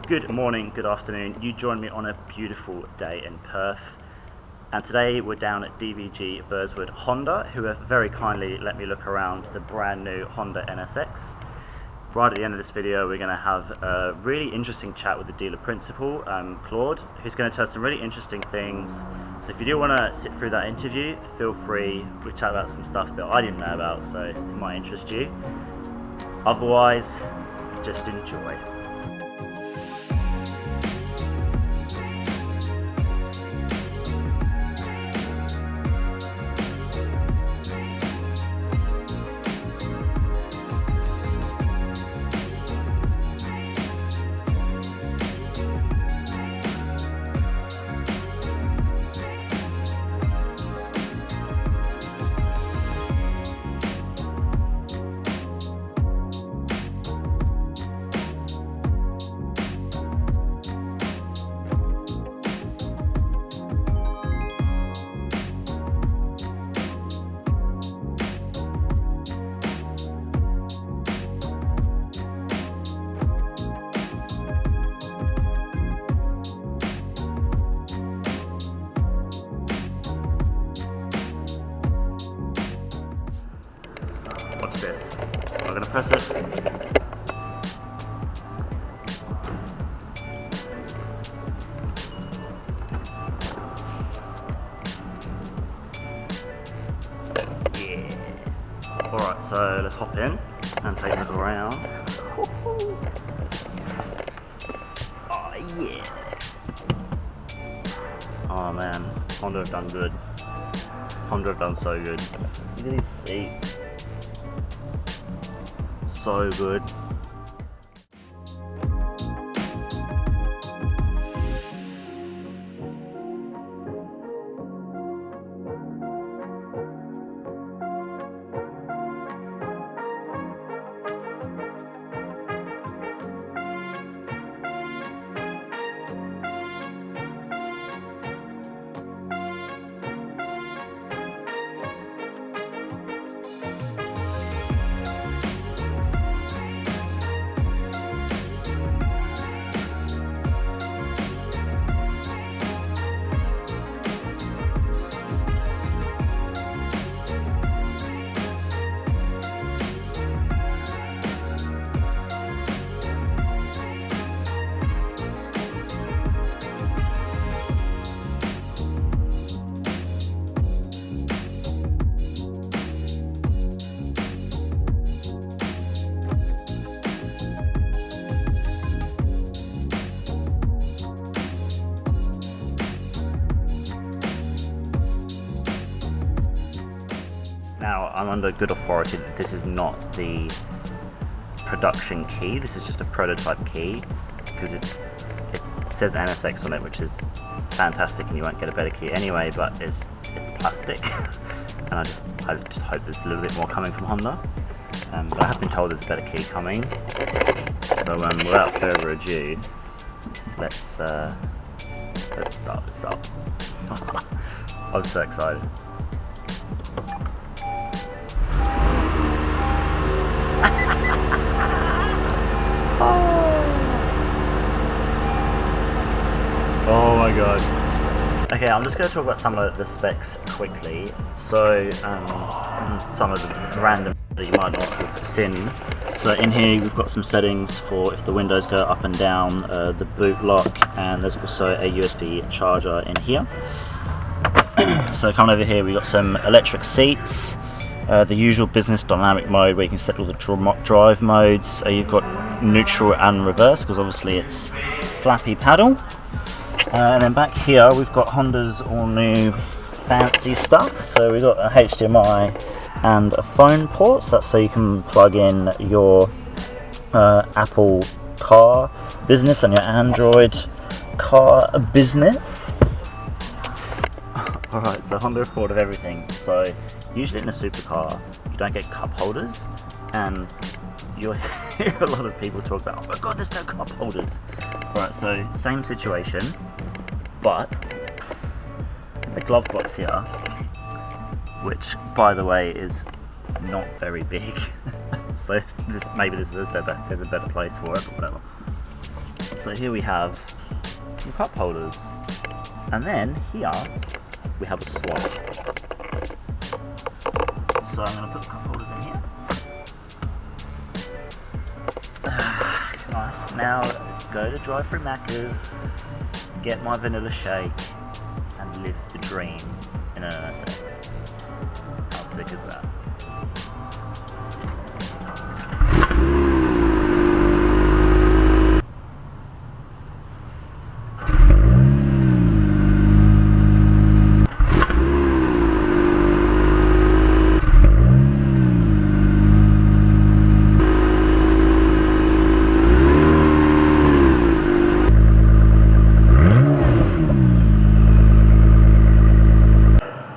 Good morning, good afternoon. You join me on a beautiful day in Perth. And today we're down at DVG Burswood Honda, who have very kindly let me look around the brand new Honda NSX. Right at the end of this video, we're going to have a really interesting chat with the dealer principal, Claude, who's going to tell us some really interesting things. So if you do want to sit through that interview, feel free. We chat about some stuff that I didn't know about, so it might interest you. Otherwise, just enjoy. Watch this. I'm going to press it. Yeah. Alright, so let's hop in and take a look around. Oh yeah. Oh man, Honda have done good. Honda have done so good. Look at these seats. So good. Now, I'm under good authority that this is not the production key, this is just a prototype key, because it says NSX on it, which is fantastic, and you won't get a better key anyway, but it's plastic. And I just hope there's a little bit more coming from Honda. But I have been told there's a better key coming. So without further ado, let's start this up. I'm so excited. Oh my god. Okay, I'm just going to talk about some of the specs quickly. So, some of the random that you might not have seen. So in here we've got some settings for if the windows go up and down, the boot lock, and there's also a USB charger in here. So coming over here we've got some electric seats, the usual business dynamic mode where you can set all the drive modes. You've got neutral and reverse because obviously it's flappy paddle. And then back here we've got Honda's all new fancy stuff. So we've got a HDMI and a phone port, so that's so you can plug in your Apple Car business and your Android Car business. Alright, so Honda are forward of everything. So usually in a supercar you don't get cup holders, and you'll hear a lot of people talk about, oh my god, there's no cup holders. Right, so same situation, but the glove box here, which by the way is not very big, so maybe there's a better place for it, or whatever. So here we have some cup holders, and then here we have a swap. So I'm going to put the cup holders in here. Nice. Now go to drive-through Macca's, get my vanilla shake, and live the dream in an NSX. How sick is that?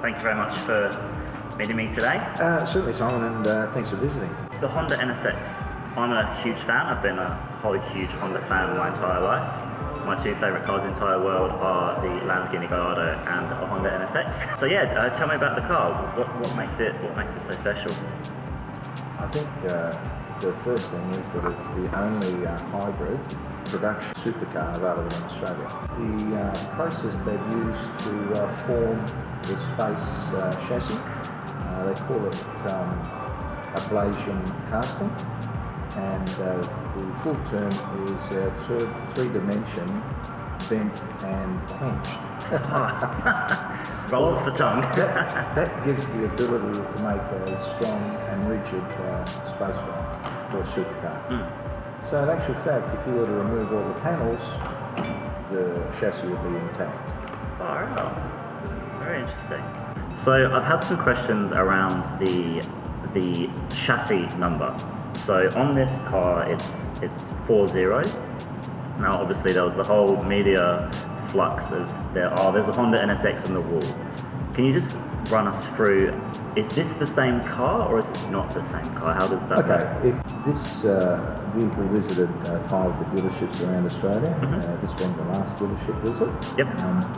Thank you very much for meeting me today. Certainly, Simon, and thanks for visiting. The Honda NSX. I'm a huge fan. I've been a whole huge Honda fan my entire life. My two favourite cars in the entire world are the Lamborghini Gallardo and the Honda NSX. So yeah, tell me about the car. What makes it so special? I think the first thing is that it's the only hybrid production supercar available in Australia. The process they've used to form the space chassis, they call it ablation casting, and the full term is three-dimension bent and quenched. Rolls off the tongue. that gives the ability to make a strong and rigid spacecraft for a supercar. So in actual fact, if you were to remove all the panels, the chassis would be intact. Oh, wow. Very interesting. So I've had some questions around the chassis number. So on this car, it's 4 zeros. Now obviously there was the whole media flux of there's a Honda NSX on the wall. Can you just run us through, is this the same car or is this not the same car? How does that go? If this vehicle visited 5 of the dealerships around Australia, this being the last dealership visit. Yep.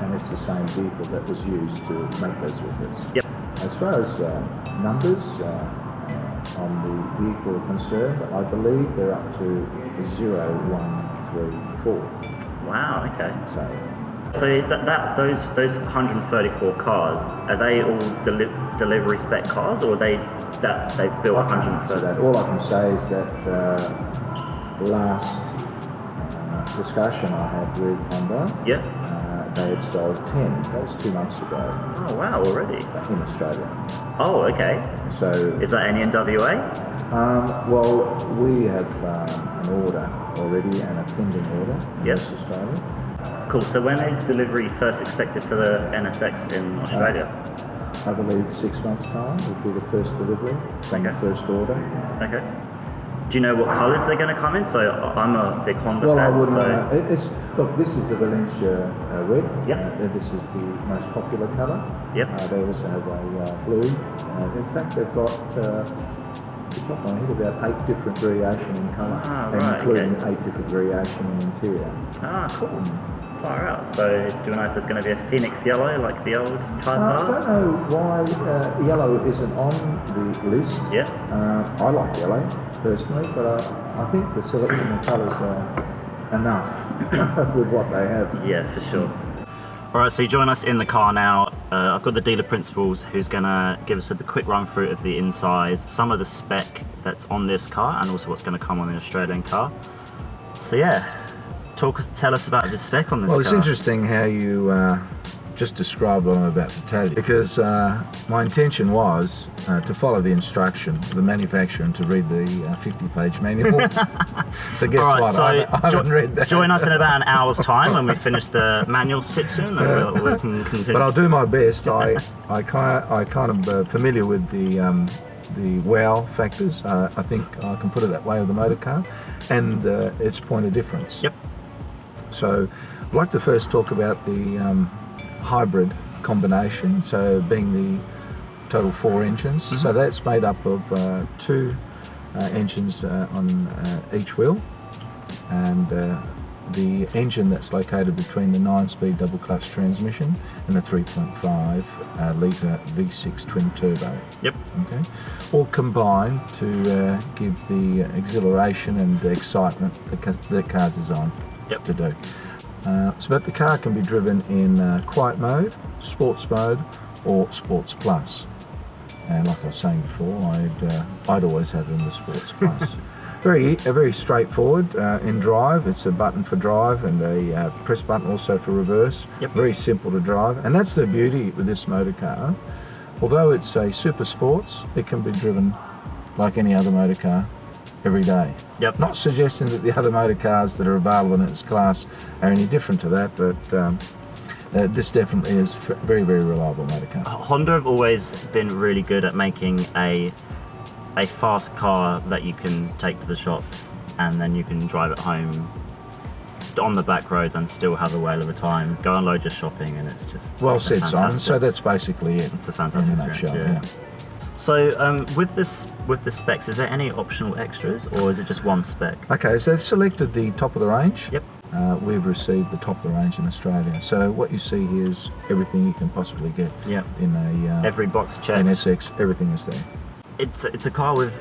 And it's the same vehicle that was used to make those visits. Yep. As far as numbers on the vehicle are concerned, I believe they're up to 0, 1, 3, 4. Wow, okay. So is that those 134 cars, are they all delivery spec cars, or they've built 130? All I can say is that the last discussion I had with Honda, they had sold 10. That was 2 months ago. Oh wow, already? In Australia. Oh, okay. So is that any in WA? Well, we have an order already and a pending order in West Australia. Cool. So when is delivery first expected for the NSX in Australia? I believe 6 months' time would be the first delivery from the first order. Okay. Do you know what colours they're going to come in? So I'm a big Honda fan. I wouldn't. Look, this is the Valencia red. Yep. This is the most popular colour. Yep. They also have a blue. In fact, they've got top on here about 8 different variations in colour, including 8 different variations in interior. Ah, cool. Far out. So do you know if there's going to be a Phoenix yellow like the old Type R? I don't know why yellow isn't on the list. Yeah. I like yellow personally, but I think the selection of colours are enough with what they have. Yeah, for sure. Alright, so you join us in the car now. I've got the dealer principals who's going to give us a quick run through of the inside, some of the spec that's on this car, and also what's going to come on the Australian car. So yeah, tell us about the spec on this car. Well, it's interesting how you just described what I'm about to tell you, because my intention was to follow the instruction of the manufacturer and to read the 50-page manual. So guess what? So I haven't read that. Join us in about an hour's time when we finish the manual section, and we can continue. But I'll do my best. I kind of familiar with the wow factors. I think I can put it that way of the motor car, and its point of difference. Yep. So I'd like to first talk about the hybrid combination, so being the total 4 engines. So that's made up of 2 engines on each wheel, and the engine that's located between the 9-speed double clutch transmission and the 3.5 litre V6 twin turbo. Yep. Okay. All combined to give the exhilaration and the excitement that cars is on. to do. But the car can be driven in quiet mode, sports mode, or sports plus. And like I was saying before, I'd always have in the sports plus. very straightforward in drive. It's a button for drive and a press button also for reverse. Very simple to drive, and that's the beauty with this motor car. Although it's a super sports, it can be driven like any other motor car every day. Not suggesting that the other motor cars that are available in its class are any different to that, but this definitely is very reliable motor car. Honda have always been really good at making a fast car that you can take to the shops and then you can drive it home on the back roads and still have a whale of a time. Go and load your shopping, and it's just well said, Simon. So that's basically it. It's a fantastic experience. So with the specs, is there any optional extras, or is it just one spec? Okay, so they've selected the top of the range. We've received the top of the range in Australia. So what you see here is everything you can possibly get in a every box checked. NSX. Everything is there. It's a car with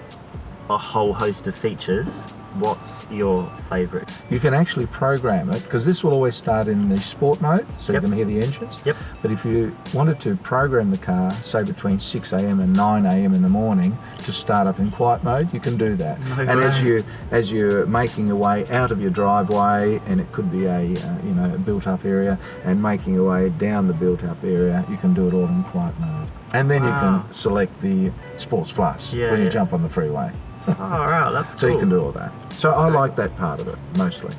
a whole host of features. What's your favourite? You can actually program it, because this will always start in the sport mode, so you can hear the engines. But if you wanted to program the car, say between 6 AM and 9 AM in the morning, to start up in quiet mode, you can do that. And as you're making your way out of your driveway, and it could be a built-up area, and making your way down the built-up area, you can do it all in quiet mode. And then you can select the Sports Plus when you jump on the freeway. Oh, wow, that's cool. So you can do all that. So I like that part of it, mostly.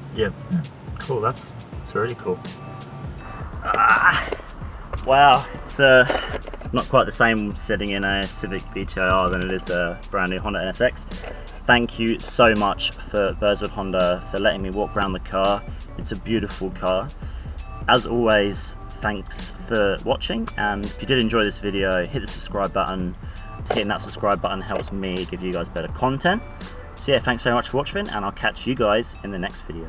Cool, that's really cool. Wow, it's not quite the same sitting in a Civic VTIR than it is a brand new Honda NSX. Thank you so much for Burswood Honda for letting me walk around the car. It's a beautiful car. As always, thanks for watching, and if you did enjoy this video, hit the subscribe button. Hitting that subscribe button helps me give you guys better content. So yeah, thanks very much for watching, and I'll catch you guys in the next video.